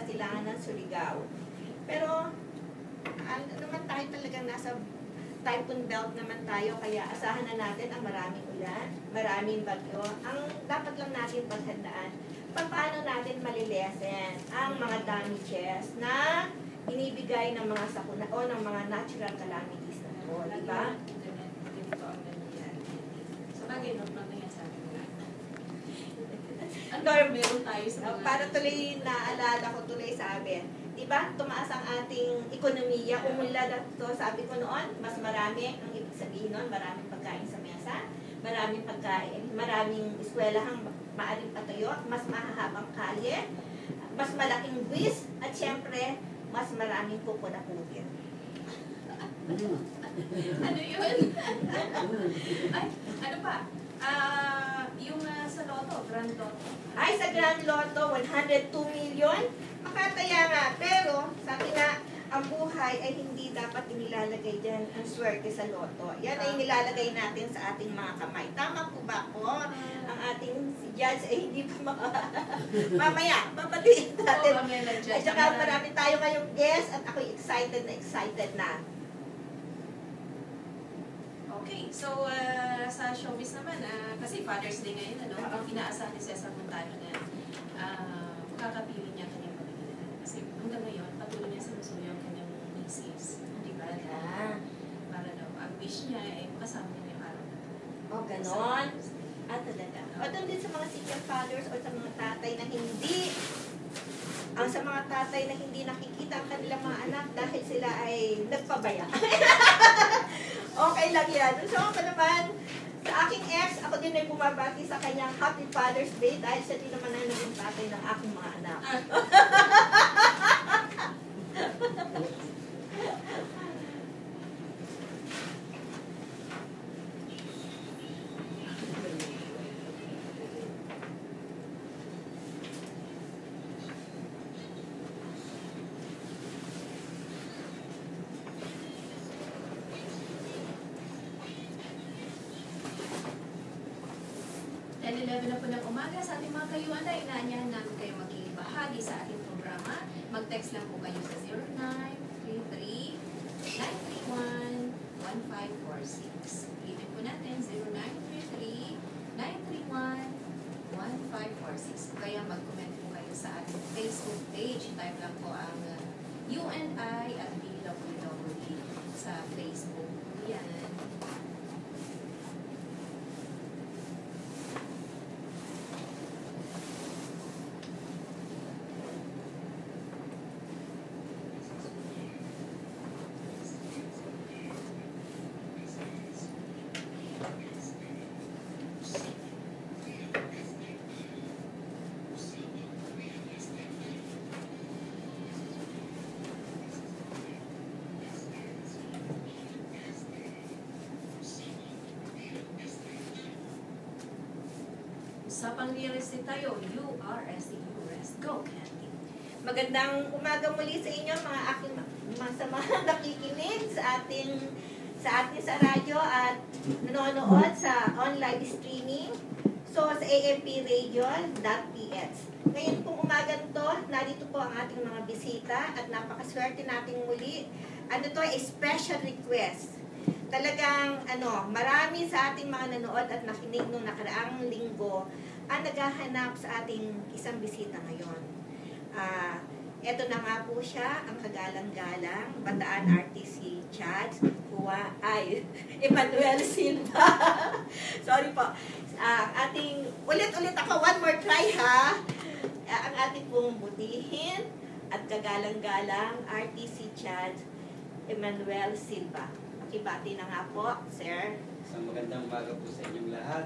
Kasilangan ng Surigao. Pero, ano naman tayo talagang nasa typhoon belt naman tayo, kaya asahan na natin ang maraming ulan, maraming bagyo. Ang dapat lang natin paghandaan, paano natin malilesen ang mga damages na binibigay ng mga sakuna o ng mga natural calamities na ito, di ba? Sa bagay, normal na yan sa akin. Meron tayo sa mga... Para tuloy naalala ko tuloy sabi, diba, tumaas ang ating ekonomiya, umunlad ito, sabi ko noon, mas marami, ang ibig sabihin noon, maraming pagkain sa mesa, maraming pagkain, maraming eskwelahang maaaring patayo, mas mahahabang kalye, mas malaking buwis, at syempre, mas maraming kukunakutin. Ano yun? Ay, ano pa? Yung sa Lotto, Grand Lotto. Ay, sa Grand Lotto, 102 million. Makataya nga, pero sa akin na, ang buhay ay hindi dapat inilalagay dyan ang swerte sa Lotto. Yan ay nilalagay natin sa ating mga kamay. Tama po ba ako? Ang ating si Judge ay hindi pa mamaya, papatiin natin. At saka marami tayo ngayong guest at ako'y excited na. Okay, so sa showbiz naman, kasi Father's Day ngayon, ano, inaasahan ni Cesar Montano na makakapili niya kanyang pamilya. Kasi hanggang ngayon, patuloy niya sinusuyo ang kanyang misis. Di ba? Para daw, ang wish niya ay makasama niya yung araw na ito. Oh, ganon. Talaga. O doon din sa mga single fathers o sa mga tatay na hindi, sa mga tatay na hindi nakikita ang kanilang mga anak dahil sila ay nagpabaya. Okay lang yan. So ako naman, sa aking ex, ako din ay bumabati sa kanyang Happy Father's Day dahil siya din naman ay naging tatay ng aking mga anak. Dahil 11 na po ng umaga sa ating mga kayuan na inaanyahan namin kayo makibahagi sa ating programa. Mag-text lang po kayo sa 0933-931-1546. Ulitin po natin 0933-931-1546. Kaya mag-comment po kayo sa ating Facebook page. Type lang po ang UNI at DWWE sa Facebook. Yan. Sa pang-realistic tayo, URST, go Candy. Magandang umaga muli sa inyo mga aking mga nakikinig sa ating sa radyo at nanonood sa online streaming. So sa ampradio.ph. Ngayon pong umaga to, narito po ang ating mga bisita at napakaswerte nating muli. Ano to, a special request. Talagang marami sa ating mga nanood at nakinig nung nakaraang linggo ang naghahanap sa ating isang bisita ngayon. Ito na nga po siya, ang kagalang-galang Bataan RTC Chads, Emmanuel Silva. Sorry po. Ating, ulit-ulit ako, one more try ha. Ang ating pong butihin at kagalang-galang RTC Chads, Emmanuel Silva. Makibati na nga po, sir. Isang magandang umaga po sa inyong lahat,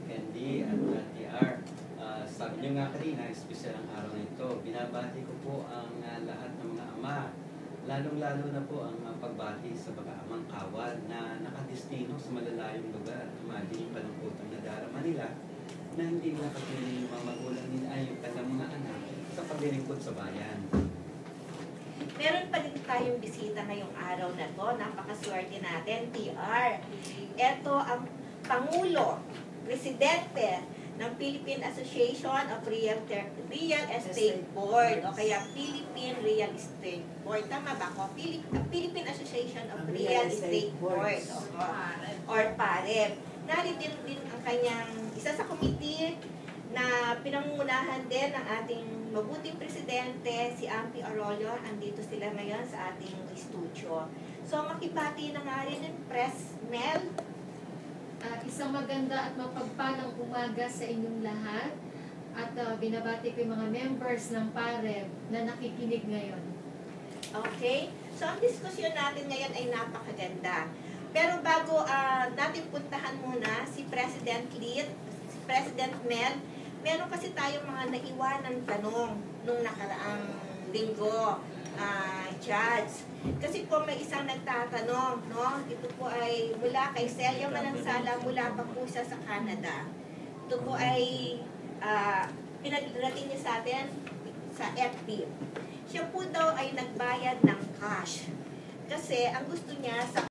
Candy at TR. Sabi niyo nga kanina, espesyal ang araw na ito. Binabati ko po ang lahat ng mga ama, lalong-lalo na po ang pagbati sa mga amang kawal na nakadestino sa malalayong lugar. Imagine yung kalungkutan na darama nila na hindi nakapiling yung mga magulang nila ay yung kanilang mga anak sa paglilingkod sa bayan. Meron pa din tayong bisita ngayong araw na to. Napakaswerte natin, TR. Ito ang Pangulo, Presidente ng Philippine Association of Real Estate Board o kaya Philippine Real Estate Board. Tama ba ako? Philippine Association of Real Estate Board. Or PAREB. Narito din ang kanyang isa sa committee na pinangungunahan din ng ating mabuting presidente, si Ampi Arroyo. Andito sila ngayon sa ating studio. So, makibati na nga rin yung Press Mel. Isang maganda at mapagpalang umaga sa inyong lahat. At binabati ko yung mga members ng PAREB na nakikinig ngayon. Okay? So, ang diskusyon natin ngayon ay napakaganda. Pero bago natin puntahan muna si President Lit, si President Mel, meron kasi tayong mga naiwanang tanong nung nakaraang linggo, Judge. Kasi po may isang nagtatanong, no? Ito po ay mula kay Celia Manansala, mula pa po siya sa Canada. Ito po ay pinagdating niya sa atin sa FB. Siya po daw ay nagbayad ng cash. Kasi ang gusto niya sa